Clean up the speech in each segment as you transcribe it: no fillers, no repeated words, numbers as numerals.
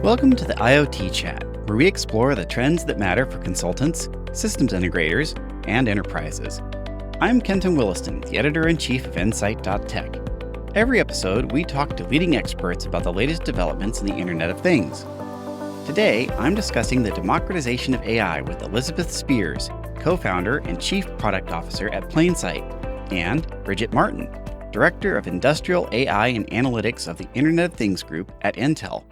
Welcome to the IoT Chat, where we explore the trends that matter for consultants, systems integrators, and enterprises. I'm Kenton Williston, the editor-in-chief of insight.tech. Every episode, we talk to leading experts about the latest developments in the Internet of Things. Today, I'm discussing the democratization of AI with Elizabeth Spears, co-founder and chief product officer at Plainsight, and Bridget Martin, director of industrial AI and analytics of the Internet of Things group at Intel.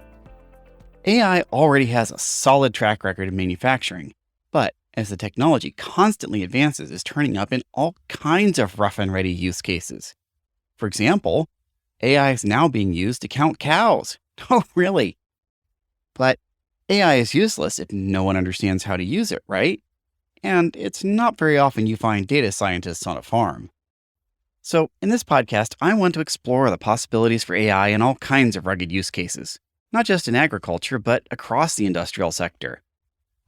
AI already has a solid track record in manufacturing, but as the technology constantly advances, is turning up in all kinds of rough and ready use cases. For example, AI is now being used to count cows. Oh, really? But AI is useless if no one understands how to use it, right? And it's not very often you find data scientists on a farm. So in this podcast, I want to explore the possibilities for AI in all kinds of rugged use cases, not just in agriculture, but across the industrial sector.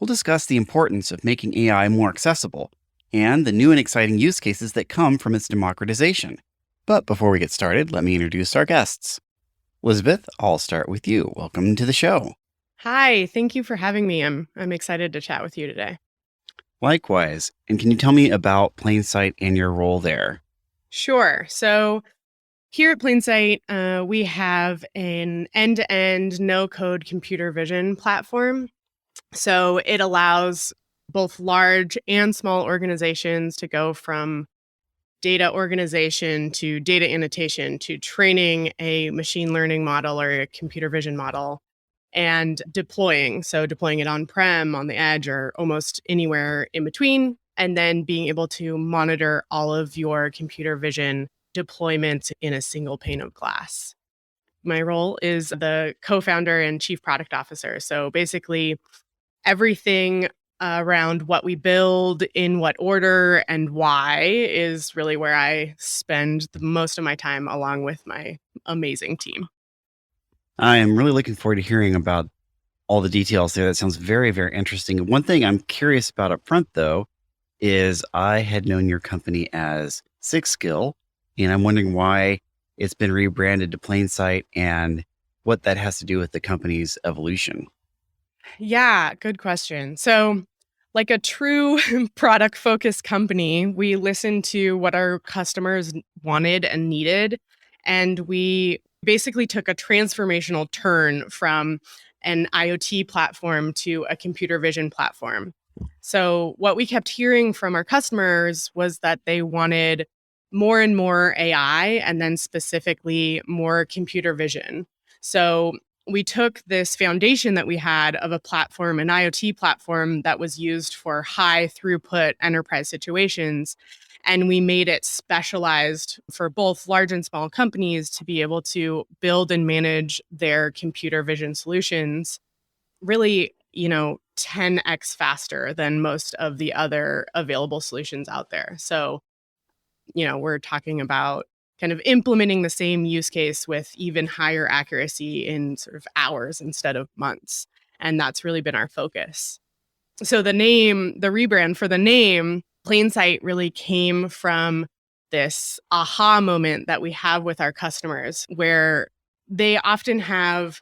We'll discuss the importance of making AI more accessible and the new and exciting use cases that come from its democratization. But before we get started, let me introduce our guests. Elizabeth, I'll start with you. Welcome to the show. Hi, thank you for having me. I'm excited to chat with you today. Likewise. And can you tell me about Plainsight and your role there? Sure. So here at Plainsight, we have an end-to-end no-code computer vision platform. So it allows both large and small organizations to go from data organization to data annotation to training a machine learning model or a computer vision model and deploying. So deploying it on-prem, on the edge, or almost anywhere in between, and then being able to monitor all of your computer vision deployment in a single pane of glass. My role is the co-founder and chief product officer. So basically everything around what we build, in what order, and why is really where I spend the most of my time along with my amazing team. I am really looking forward to hearing about all the details there. That sounds very, very interesting. One thing I'm curious about up front, though, is I had known your company as SixSkill, and I'm wondering why it's been rebranded to Plainsight and what that has to do with the company's evolution. Yeah, good question. So, like a true product-focused company, we listened to what our customers wanted and needed, and we basically took a transformational turn from an IoT platform to a computer vision platform. So what we kept hearing from our customers was that they wanted more and more AI, and then specifically more computer vision. So we took this foundation that we had of a platform, an IoT platform that was used for high throughput enterprise situations, and we made it specialized for both large and small companies to be able to build and manage their computer vision solutions really, 10x faster than most of the other available solutions out there. So, we're talking about kind of implementing the same use case with even higher accuracy in sort of hours instead of months. And that's really been our focus. So the rebrand for the name, Plainsight, really came from this aha moment that we have with our customers, where they often have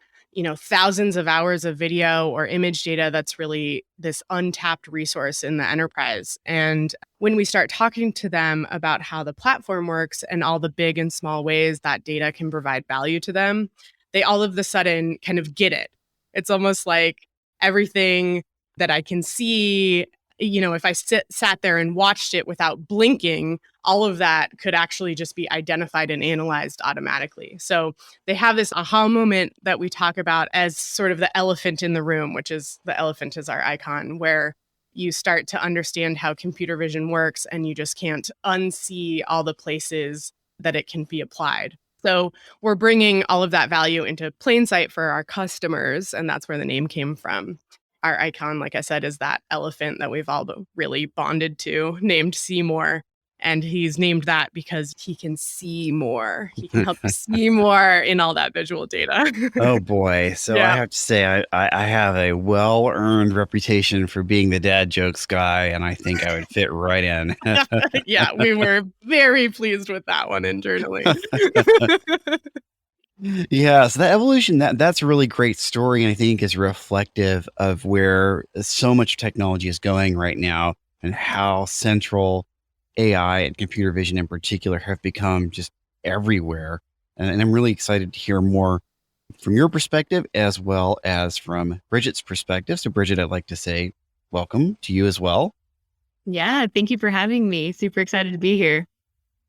thousands of hours of video or image data that's really this untapped resource in the enterprise. And when we start talking to them about how the platform works and all the big and small ways that data can provide value to them, they all of a sudden kind of get it. It's almost like everything that I can see, if I sat there and watched it without blinking, all of that could actually just be identified and analyzed automatically. So they have this aha moment that we talk about as sort of the elephant in the room, which is the elephant is our icon, where you start to understand how computer vision works and you just can't unsee all the places that it can be applied. So we're bringing all of that value into Plainsight for our customers, and that's where the name came from. Our icon, like I said, is that elephant that we've all really bonded to, named Seymour. And he's named that because he can see more. He can help you see more in all that visual data. Oh, boy. So yeah. I have to say, I have a well-earned reputation for being the dad jokes guy, and I think I would fit right in. Yeah, we were very pleased with that one internally. Yeah, so that evolution, that's a really great story, and I think is reflective of where so much technology is going right now and how central AI and computer vision in particular have become just everywhere. And I'm really excited to hear more from your perspective as well as from Bridget's perspective. So, Bridget, I'd like to say welcome to you as well. Yeah, thank you for having me. Super excited to be here.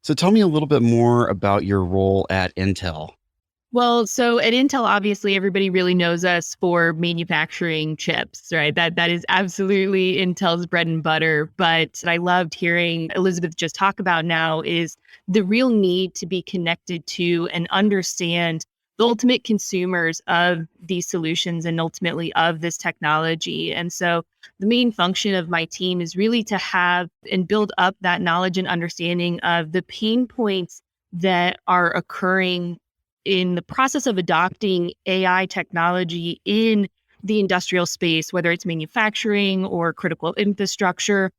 So, tell me a little bit more about your role at Intel. Well, so at Intel, obviously everybody really knows us for manufacturing chips, right? That is absolutely Intel's bread and butter. But what I loved hearing Elizabeth just talk about now is the real need to be connected to and understand the ultimate consumers of these solutions and ultimately of this technology. And so the main function of my team is really to have and build up that knowledge and understanding of the pain points that are occurring in the process of adopting AI technology in the industrial space, whether it's manufacturing or critical infrastructure,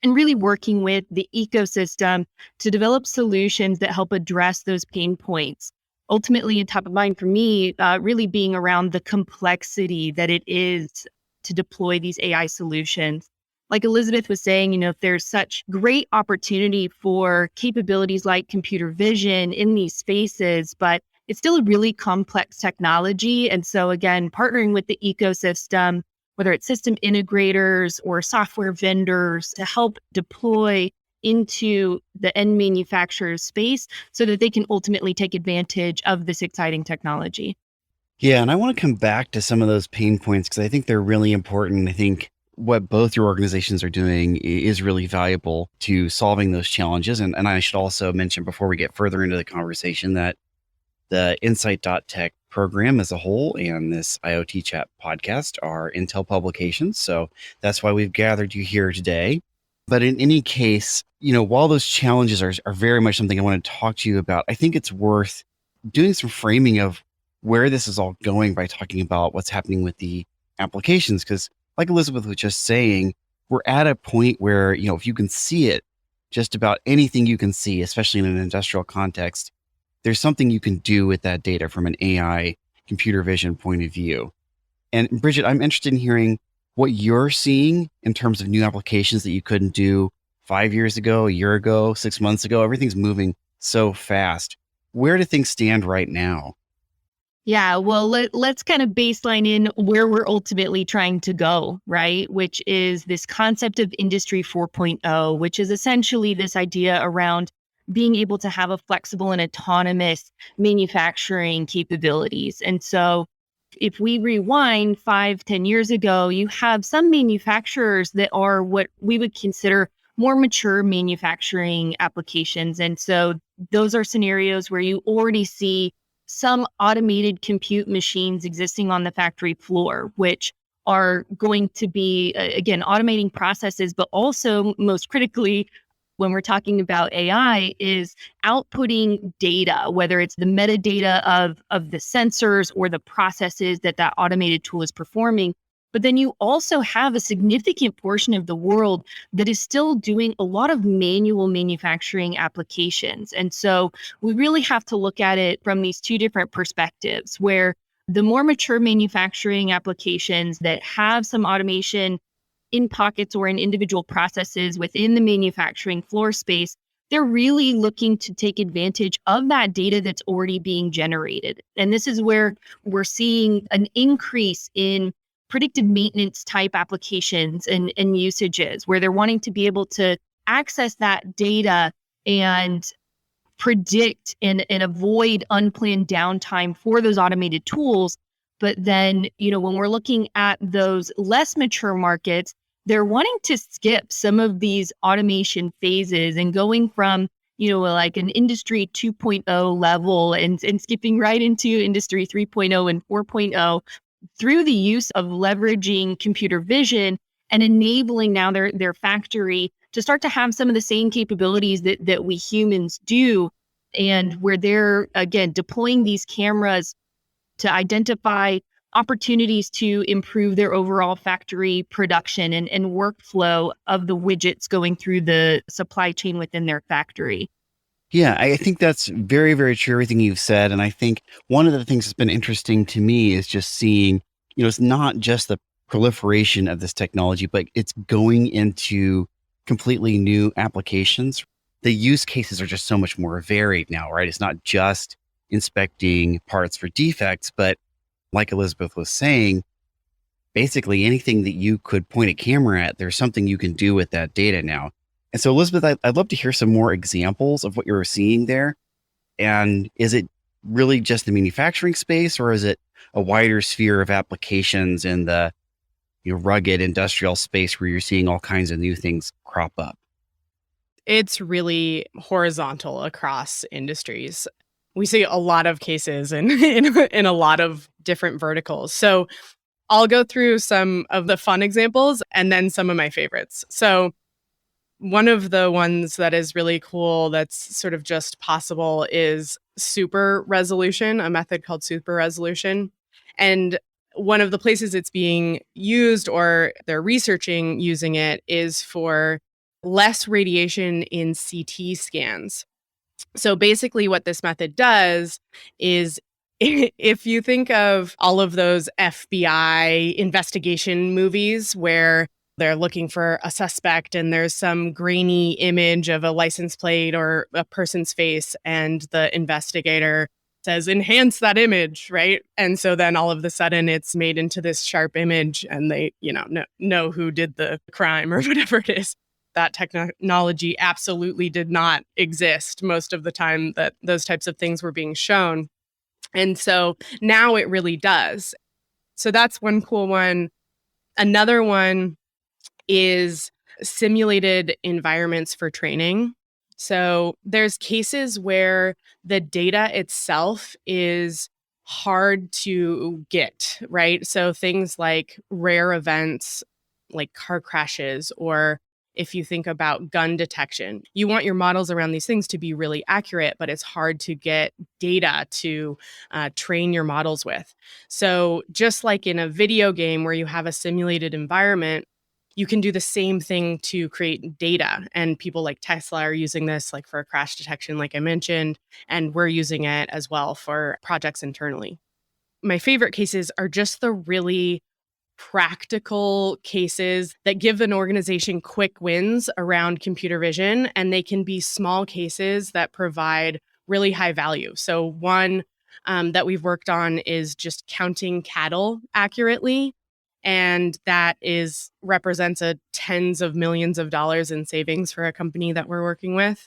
and really working with the ecosystem to develop solutions that help address those pain points. Ultimately, and top of mind for me, really being around the complexity that it is to deploy these AI solutions. Like Elizabeth was saying, there's such great opportunity for capabilities like computer vision in these spaces, but it's still a really complex technology. And so, again, partnering with the ecosystem, whether it's system integrators or software vendors, to help deploy into the end manufacturer's space so that they can ultimately take advantage of this exciting technology. Yeah, and I want to come back to some of those pain points because I think they're really important. I think what both your organizations are doing is really valuable to solving those challenges. And I should also mention before we get further into the conversation that the insight.tech program as a whole and this IoT Chat podcast are Intel publications. So that's why we've gathered you here today. But in any case, while those challenges are very much something I want to talk to you about, I think it's worth doing some framing of where this is all going by talking about what's happening with the applications. Because, like Elizabeth was just saying, we're at a point where, if you can see it, just about anything you can see, especially in an industrial context, there's something you can do with that data from an AI computer vision point of view. And Bridget, I'm interested in hearing what you're seeing in terms of new applications that you couldn't do 5 years ago, a year ago, 6 months ago. Everything's moving so fast. Where do things stand right now? Yeah, well, let's kind of baseline in where we're ultimately trying to go, right? Which is this concept of Industry 4.0, which is essentially this idea around being able to have a flexible and autonomous manufacturing capabilities. And so if we rewind 5, 10 years ago, you have some manufacturers that are what we would consider more mature manufacturing applications. And so those are scenarios where you already see some automated compute machines existing on the factory floor, which are going to be, again, automating processes, but also most critically, when we're talking about AI, is outputting data, whether it's the metadata of the sensors or the processes that automated tool is performing. But then you also have a significant portion of the world that is still doing a lot of manual manufacturing applications. And so we really have to look at it from these two different perspectives, where the more mature manufacturing applications that have some automation in pockets or in individual processes within the manufacturing floor space, they're really looking to take advantage of that data that's already being generated. And this is where we're seeing an increase in predictive maintenance type applications and usages, where they're wanting to be able to access that data and predict and avoid unplanned downtime for those automated tools. But then, when we're looking at those less mature markets, they're wanting to skip some of these automation phases and going from, like an industry 2.0 level and skipping right into industry 3.0 and 4.0 through the use of leveraging computer vision and enabling now their factory to start to have some of the same capabilities that we humans do, and where they're, again, deploying these cameras to identify opportunities to improve their overall factory production and workflow of the widgets going through the supply chain within their factory. Yeah, I think that's very, very true, everything you've said. And I think one of the things that's been interesting to me is just seeing, it's not just the proliferation of this technology, but it's going into completely new applications. The use cases are just so much more varied now, right? It's not just inspecting parts for defects, but like Elizabeth was saying, basically anything that you could point a camera at, there's something you can do with that data now. And so, Elizabeth, I'd love to hear some more examples of what you're seeing there. And is it really just the manufacturing space, or is it a wider sphere of applications in the rugged industrial space where you're seeing all kinds of new things crop up? It's really horizontal across industries. We see a lot of cases in a lot of different verticals. So I'll go through some of the fun examples and then some of my favorites. So one of the ones that is really cool that's sort of just possible is super resolution, a method called super resolution. And one of the places it's being used or they're researching using it is for less radiation in CT scans. So basically, what this method does is if you think of all of those FBI investigation movies where they're looking for a suspect and there's some grainy image of a license plate or a person's face, and the investigator says, enhance that image, right? And so then all of a sudden it's made into this sharp image and they, know who did the crime or whatever it is. That technology absolutely did not exist most of the time that those types of things were being shown. And so now it really does. So that's one cool one. Another one is simulated environments for training. So there's cases where the data itself is hard to get, right? So things like rare events, like car crashes, or if you think about gun detection, you want your models around these things to be really accurate, but it's hard to get data to train your models with. So just like in a video game where you have a simulated environment, you can do the same thing to create data. And people like Tesla are using this like for crash detection, like I mentioned, and we're using it as well for projects internally. My favorite cases are just the really practical cases that give an organization quick wins around computer vision, and they can be small cases that provide really high value. So one that we've worked on is just counting cattle accurately, and that is represents a tens of millions of dollars in savings for a company that we're working with.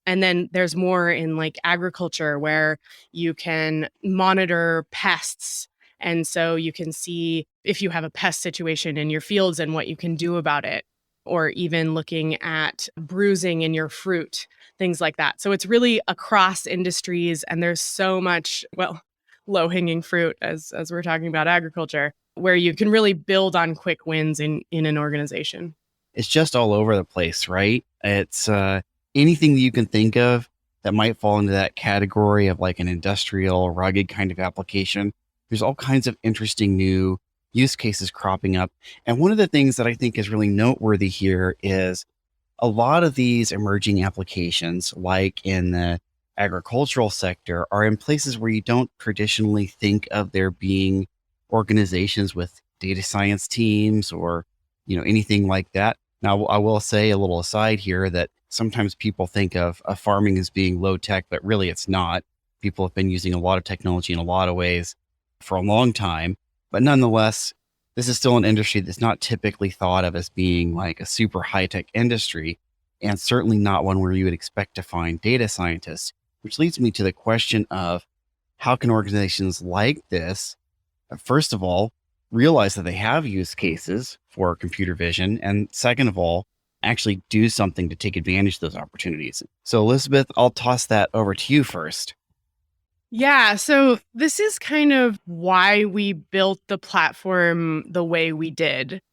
And then there's more in like agriculture where you can monitor pests. And so you can see if you have a pest situation in your fields and what you can do about it, or even looking at bruising in your fruit, things like that. So it's really across industries, and there's so much, well, low-hanging fruit as we're talking about agriculture, where you can really build on quick wins in an organization. It's just all over the place, right? It's anything that you can think of that might fall into that category of like an industrial, rugged kind of application. There's all kinds of interesting new use cases cropping up. And one of the things that I think is really noteworthy here is a lot of these emerging applications, like in the agricultural sector, are in places where you don't traditionally think of there being organizations with data science teams or anything like that. Now, I will say a little aside here that sometimes people think of farming as being low tech, but really it's not. People have been using a lot of technology in a lot of ways for a long time, but nonetheless, this is still an industry that's not typically thought of as being like a super high tech industry, and certainly not one where you would expect to find data scientists, which leads me to the question of how can organizations like this, first of all, realize that they have use cases for computer vision, and second of all, actually do something to take advantage of those opportunities. So, Elizabeth, I'll toss that over to you first. Yeah, so this is kind of why we built the platform the way we did.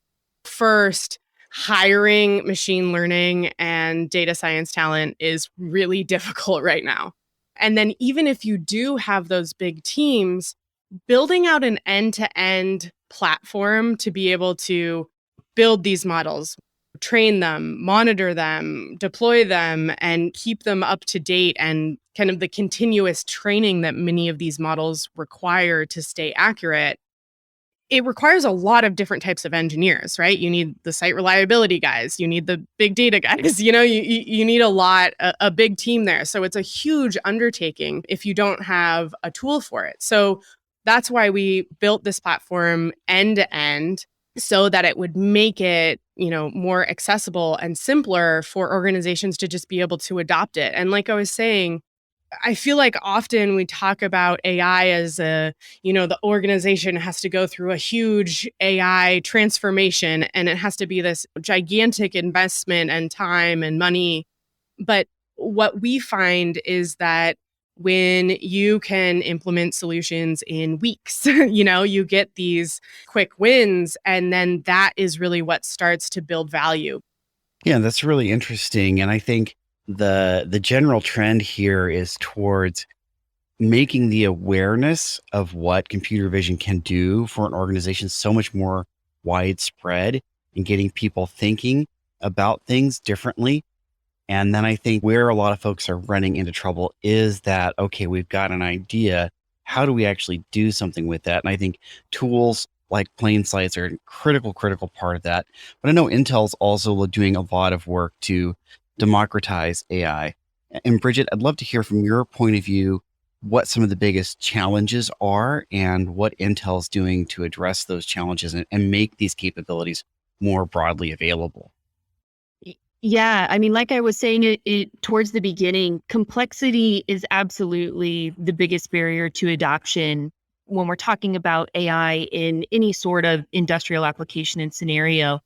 First, hiring machine learning and data science talent is really difficult right now. And then, even if you do have those big teams, building out an end to end platform to be able to build these models, train them, monitor them, deploy them, and keep them up to date, and kind of the continuous training that many of these models require to stay accurate, it requires a lot of different types of engineers, right? You need the site reliability guys, you need the big data guys, you need a big team there. So it's a huge undertaking if you don't have a tool for it. So that's why we built this platform end to end, so that it would make it, more accessible and simpler for organizations to just be able to adopt it. And like I was saying, I feel like often we talk about AI as the organization has to go through a huge AI transformation, and it has to be this gigantic investment and time and money. But what we find is that when you can implement solutions in weeks, you get these quick wins, and then that is really what starts to build value. Yeah, that's really interesting. And I think the general trend here is towards making the awareness of what computer vision can do for an organization so much more widespread, and getting people thinking about things differently. And then I think where a lot of folks are running into trouble is that, okay, we've got an idea. How do we actually do something with that? And I think tools like Plainsight are a critical part of that. But I know Intel's also doing a lot of work to democratize AI. And Bridget, I'd love to hear from your point of view what some of the biggest challenges are and what Intel's doing to address those challenges and make these capabilities more broadly available. Yeah, I mean, like I was saying it towards the beginning, complexity is absolutely the biggest barrier to adoption when we're talking about AI in any sort of industrial application and scenario.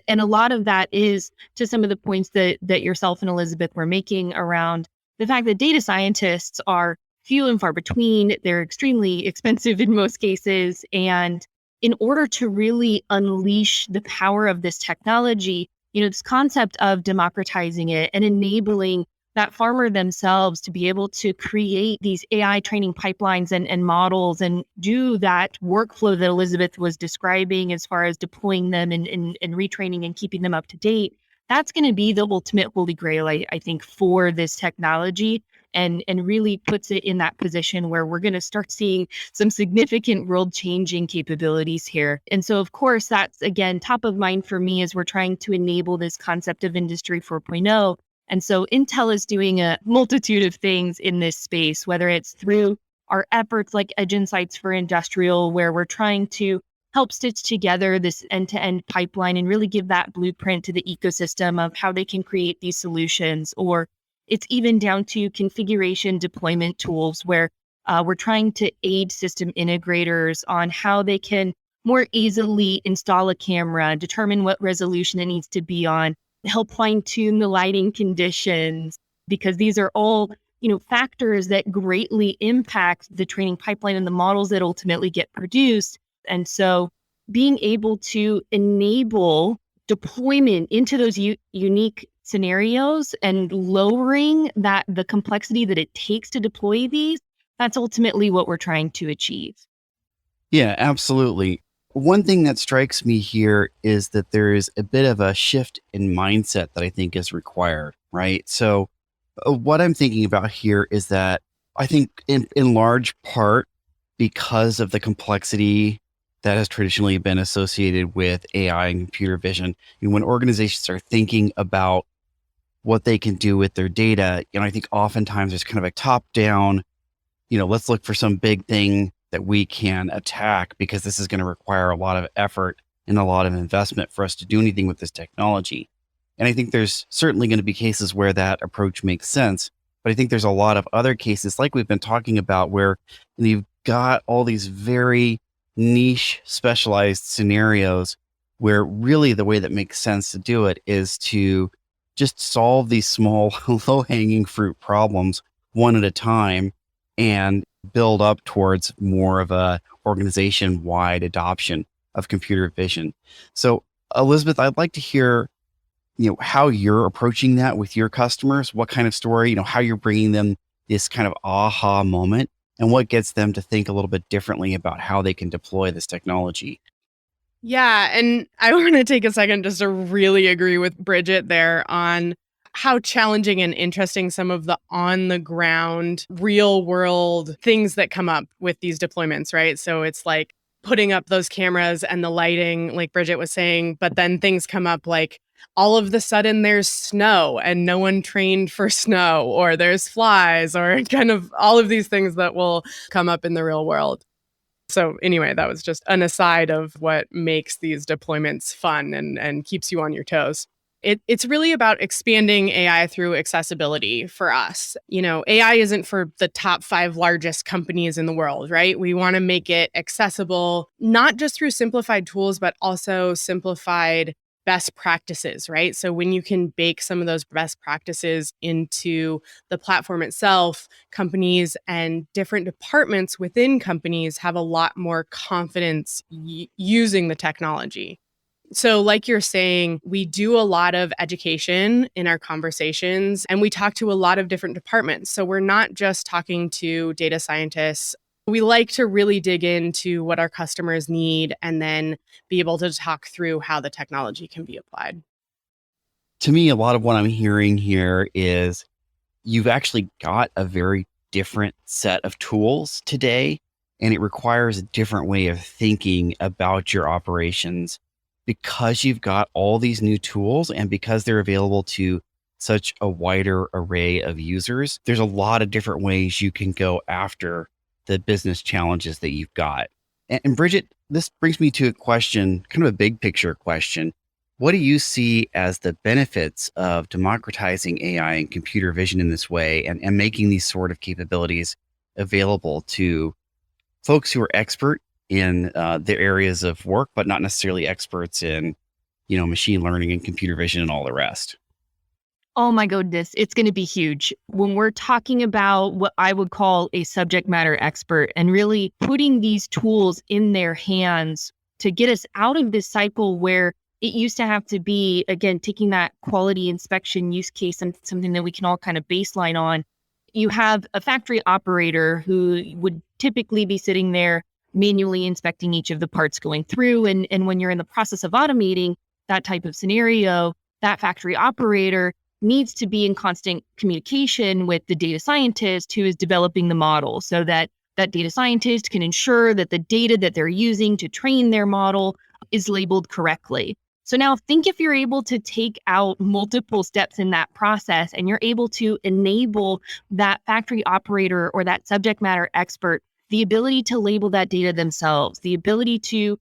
And a lot of that is to some of the points that yourself and Elizabeth were making around the fact that data scientists are few and far between. They're extremely expensive in most cases. And in order to really unleash the power of this technology, this concept of democratizing it and enabling that farmer themselves to be able to create these AI training pipelines and models and do that workflow that Elizabeth was describing as far as deploying them and retraining and keeping them up to date, that's going to be the ultimate holy grail, I think, for this technology, and really puts it in that position where we're going to start seeing some significant world-changing capabilities here. And so, of course, that's, again, top of mind for me as we're trying to enable this concept of Industry 4.0. And so Intel is doing a multitude of things in this space, whether it's through our efforts like Edge Insights for Industrial, where we're trying to help stitch together this end-to-end pipeline and really give that blueprint to the ecosystem of how they can create these solutions. Or it's even down to configuration deployment tools where we're trying to aid system integrators on how they can more easily install a camera, determine what resolution it needs to be on, help fine tune the lighting conditions, because these are all, factors that greatly impact the training pipeline and the models that ultimately get produced. And so being able to enable deployment into those unique scenarios and lowering the complexity that it takes to deploy these, that's ultimately what we're trying to achieve. Yeah, absolutely. One thing that strikes me here is that there is a bit of a shift in mindset that I think is required, right? So what I'm thinking about here is that I think in large part, because of the complexity that has traditionally been associated with AI and computer vision, when organizations are thinking about what they can do with their data, I think oftentimes there's kind of a top down, let's look for some big thing that we can attack because this is going to require a lot of effort and a lot of investment for us to do anything with this technology. And I think there's certainly going to be cases where that approach makes sense. But I think there's a lot of other cases, like we've been talking about, where you've got all these very niche specialized scenarios where really the way that makes sense to do it is to just solve these small low-hanging fruit problems one at a time and build up towards more of a organization-wide adoption of computer vision. So Elizabeth, I'd like to hear, how you're approaching that with your customers, what kind of story, how you're bringing them this kind of aha moment and what gets them to think a little bit differently about how they can deploy this technology. Yeah. And I want to take a second just to really agree with Bridget there on how challenging and interesting some of the on the ground, real world things that come up with these deployments, right? So it's like putting up those cameras and the lighting, like Bridget was saying, but then things come up like all of the sudden there's snow and no one trained for snow, or there's flies, or kind of all of these things that will come up in the real world. So anyway, that was just an aside of what makes these deployments fun and keeps you on your toes. It's really about expanding AI through accessibility for us. You know, AI isn't for the top 5 largest companies in the world, right? We want to make it accessible, not just through simplified tools, but also simplified best practices, right? So when you can bake some of those best practices into the platform itself, companies and different departments within companies have a lot more confidence using the technology. So, like you're saying, we do a lot of education in our conversations and we talk to a lot of different departments. So, we're not just talking to data scientists. We like to really dig into what our customers need and then be able to talk through how the technology can be applied. To me, a lot of what I'm hearing here is you've actually got a very different set of tools today, and it requires a different way of thinking about your operations because you've got all these new tools and because they're available to such a wider array of users. There's a lot of different ways you can go after the business challenges that you've got. And Bridget, this brings me to a question, kind of a big picture question. What do you see as the benefits of democratizing AI and computer vision in this way and making these sort of capabilities available to folks who are expert in their areas of work, but not necessarily experts in, machine learning and computer vision and all the rest? Oh my goodness, it's going to be huge. When we're talking about what I would call a subject matter expert and really putting these tools in their hands to get us out of this cycle where it used to have to be, again, taking that quality inspection use case and something that we can all kind of baseline on. You have a factory operator who would typically be sitting there manually inspecting each of the parts going through. And when you're in the process of automating that type of scenario, that factory operator needs to be in constant communication with the data scientist who is developing the model so that that data scientist can ensure that the data that they're using to train their model is labeled correctly. So now think if you're able to take out multiple steps in that process and you're able to enable that factory operator or that subject matter expert the ability to label that data themselves, the ability to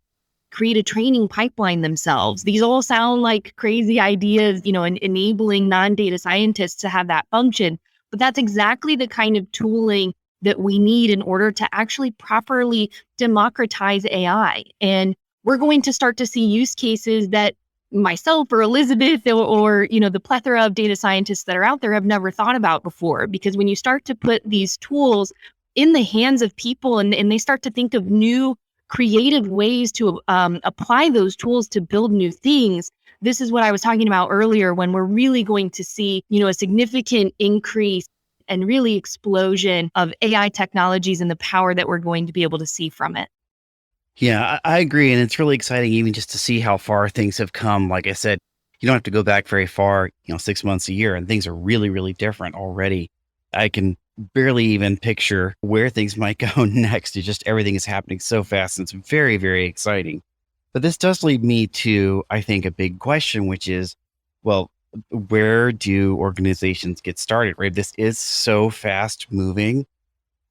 create a training pipeline themselves. These all sound like crazy ideas, and enabling non-data scientists to have that function. But that's exactly the kind of tooling that we need in order to actually properly democratize AI. And we're going to start to see use cases that myself or Elizabeth or the plethora of data scientists that are out there have never thought about before. Because when you start to put these tools in the hands of people and they start to think of new creative ways to apply those tools to build new things. This is what I was talking about earlier when we're really going to see, a significant increase and really explosion of AI technologies and the power that we're going to be able to see from it. Yeah, I agree. And it's really exciting even just to see how far things have come. Like I said, you don't have to go back very far, 6 months, a year, and things are really, really different already. I can barely even picture where things might go next. It's just everything is happening so fast. And it's very, very exciting. But this does lead me to, I think, a big question, which is, well, where do organizations get started, right? This is so fast moving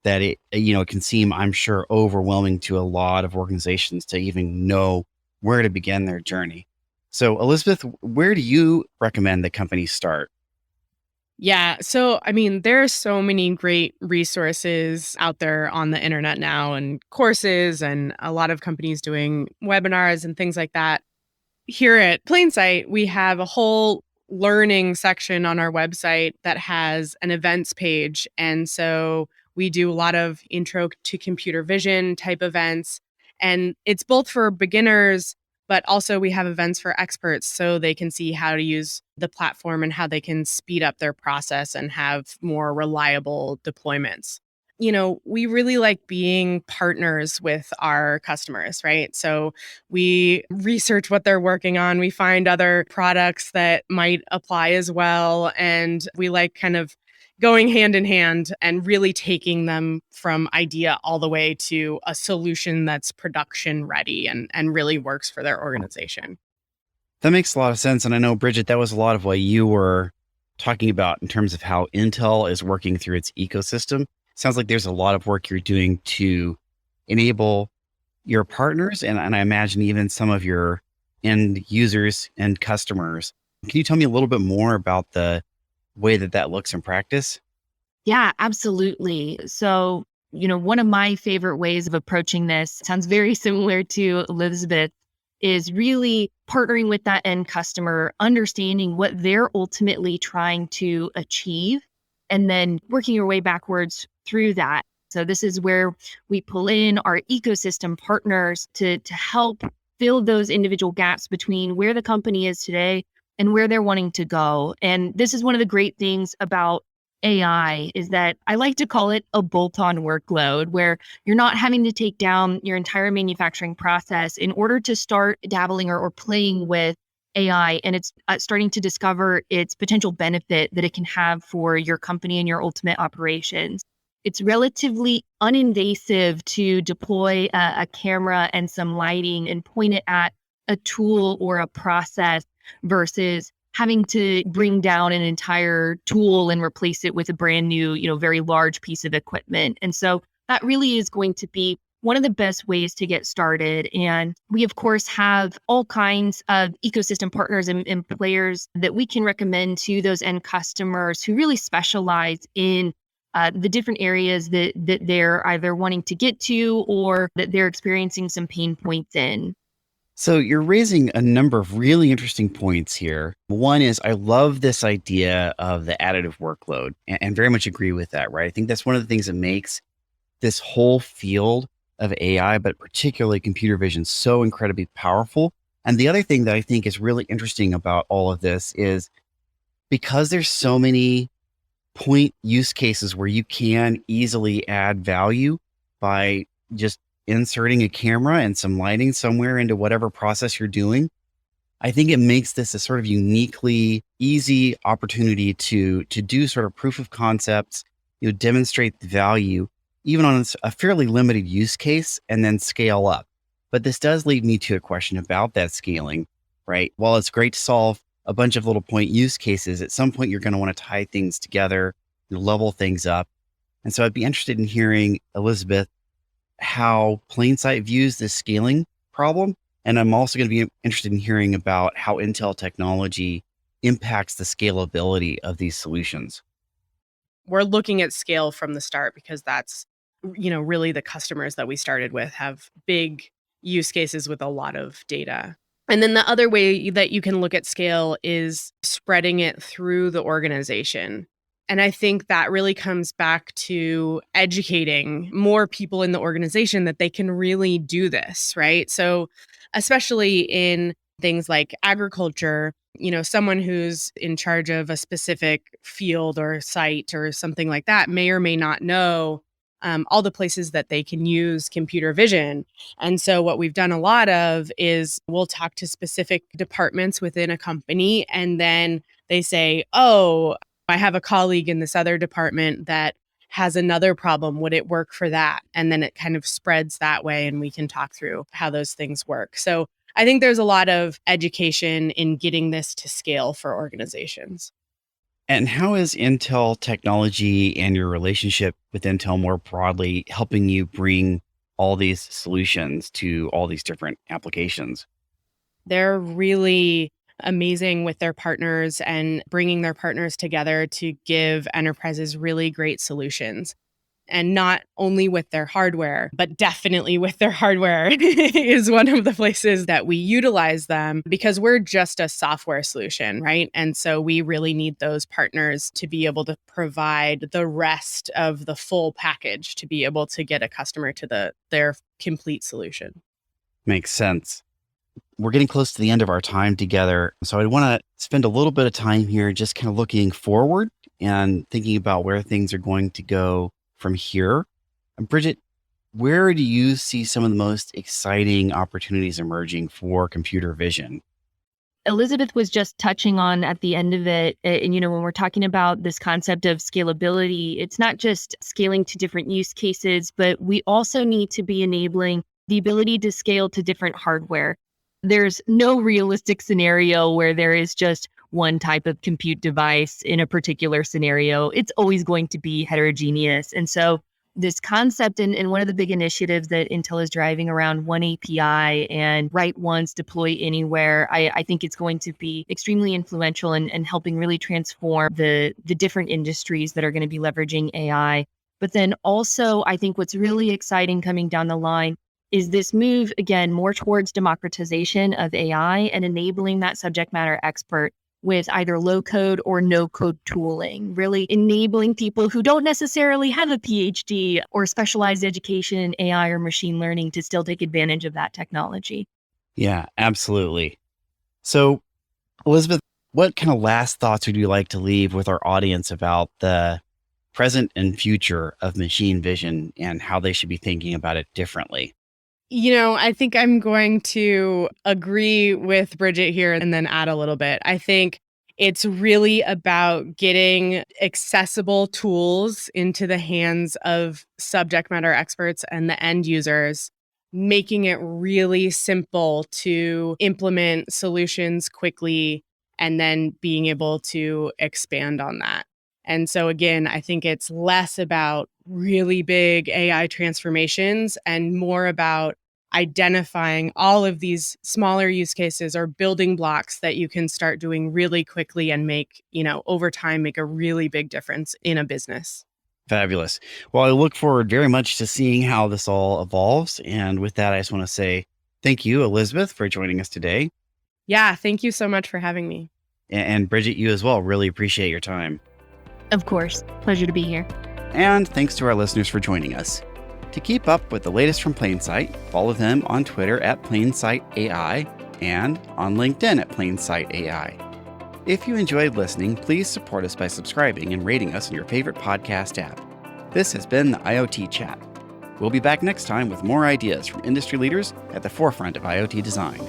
that it can seem, I'm sure, overwhelming to a lot of organizations to even know where to begin their journey. So, Elizabeth, where do you recommend that companies start? Yeah. So, I mean, there are so many great resources out there on the internet now and courses, and a lot of companies doing webinars and things like that. Here at Plainsight, we have a whole learning section on our website that has an events page. And so we do a lot of intro to computer vision type events. And it's both for beginners, but also we have events for experts so they can see how to use the platform and how they can speed up their process and have more reliable deployments. We really like being partners with our customers, right? So we research what they're working on. We find other products that might apply as well. And we like kind of going hand in hand and really taking them from idea all the way to a solution that's production ready and really works for their organization. That makes a lot of sense. And I know, Bridget, that was a lot of what you were talking about in terms of how Intel is working through its ecosystem. Sounds like there's a lot of work you're doing to enable your partners and I imagine even some of your end users and customers. Can you tell me a little bit more about the way that looks in practice? Yeah, absolutely. So, one of my favorite ways of approaching this sounds very similar to Elizabeth, is really partnering with that end customer, understanding what they're ultimately trying to achieve, and then working your way backwards through that. So this is where we pull in our ecosystem partners to help fill those individual gaps between where the company is today and where they're wanting to go. And this is one of the great things about AI is that I like to call it a bolt-on workload where you're not having to take down your entire manufacturing process in order to start dabbling or playing with AI, and it's starting to discover its potential benefit that it can have for your company and your ultimate operations. It's relatively uninvasive to deploy a camera and some lighting and point it at a tool or a process versus having to bring down an entire tool and replace it with a brand new, very large piece of equipment. And so that really is going to be one of the best ways to get started. And we, of course, have all kinds of ecosystem partners and players that we can recommend to those end customers who really specialize in the different areas that they're either wanting to get to or that they're experiencing some pain points in. So you're raising a number of really interesting points here. One is I love this idea of the additive workload and very much agree with that, right? I think that's one of the things that makes this whole field of AI, but particularly computer vision, so incredibly powerful. And the other thing that I think is really interesting about all of this is because there's so many point use cases where you can easily add value by just inserting a camera and some lighting somewhere into whatever process you're doing. I think it makes this a sort of uniquely easy opportunity to do sort of proof of concepts, demonstrate the value, even on a fairly limited use case, and then scale up. But this does lead me to a question about that scaling, right? While it's great to solve a bunch of little point use cases, at some point you're going to want to tie things together, level things up. And so I'd be interested in hearing, Elizabeth, how Plainsight views this scaling problem. And I'm also going to be interested in hearing about how Intel technology impacts the scalability of these solutions. We're looking at scale from the start because that's, really the customers that we started with have big use cases with a lot of data. And then the other way that you can look at scale is spreading it through the organization. And I think that really comes back to educating more people in the organization that they can really do this, right? So, especially in things like agriculture, someone who's in charge of a specific field or site or something like that may or may not know all the places that they can use computer vision. And so what we've done a lot of is we'll talk to specific departments within a company, and then they say, oh, I have a colleague in this other department that has another problem. Would it work for that? And then it kind of spreads that way, and we can talk through how those things work. So I think there's a lot of education in getting this to scale for organizations. And how is Intel technology and your relationship with Intel more broadly helping you bring all these solutions to all these different applications? They're really amazing with their partners and bringing their partners together to give enterprises really great solutions. And not only with their hardware, but definitely with their hardware is one of the places that we utilize them because we're just a software solution, right? And so we really need those partners to be able to provide the rest of the full package to be able to get a customer to their complete solution. Makes sense. We're getting close to the end of our time together. So I want to spend a little bit of time here just kind of looking forward and thinking about where things are going to go from here. Bridget, where do you see some of the most exciting opportunities emerging for computer vision? Elizabeth was just touching on at the end of it. And, when we're talking about this concept of scalability, it's not just scaling to different use cases, but we also need to be enabling the ability to scale to different hardware. There's no realistic scenario where there is just one type of compute device in a particular scenario. It's always going to be heterogeneous. And so this concept and one of the big initiatives that Intel is driving around one API and write once, deploy anywhere, I think it's going to be extremely influential and helping really transform the different industries that are going to be leveraging AI. But then also, I think what's really exciting coming down the line is this move, again, more towards democratization of AI and enabling that subject matter expert with either low code or no code tooling, really enabling people who don't necessarily have a PhD or specialized education in AI or machine learning to still take advantage of that technology. Yeah, absolutely. So, Elizabeth, what kind of last thoughts would you like to leave with our audience about the present and future of machine vision and how they should be thinking about it differently? I think I'm going to agree with Bridget here and then add a little bit. I think it's really about getting accessible tools into the hands of subject matter experts and the end users, making it really simple to implement solutions quickly and then being able to expand on that. And so again, I think it's less about really big AI transformations and more about identifying all of these smaller use cases or building blocks that you can start doing really quickly and make, over time, make a really big difference in a business. Fabulous. Well, I look forward very much to seeing how this all evolves. And with that, I just want to say thank you, Elizabeth, for joining us today. Yeah, thank you so much for having me. And Bridget, you as well. Really appreciate your time. Of course. Pleasure to be here. And thanks to our listeners for joining us. To keep up with the latest from Plainsight, follow them on Twitter at Plainsight AI and on LinkedIn at Plainsight AI. If you enjoyed listening, please support us by subscribing and rating us in your favorite podcast app. This has been the IoT Chat. We'll be back next time with more ideas from industry leaders at the forefront of IoT design.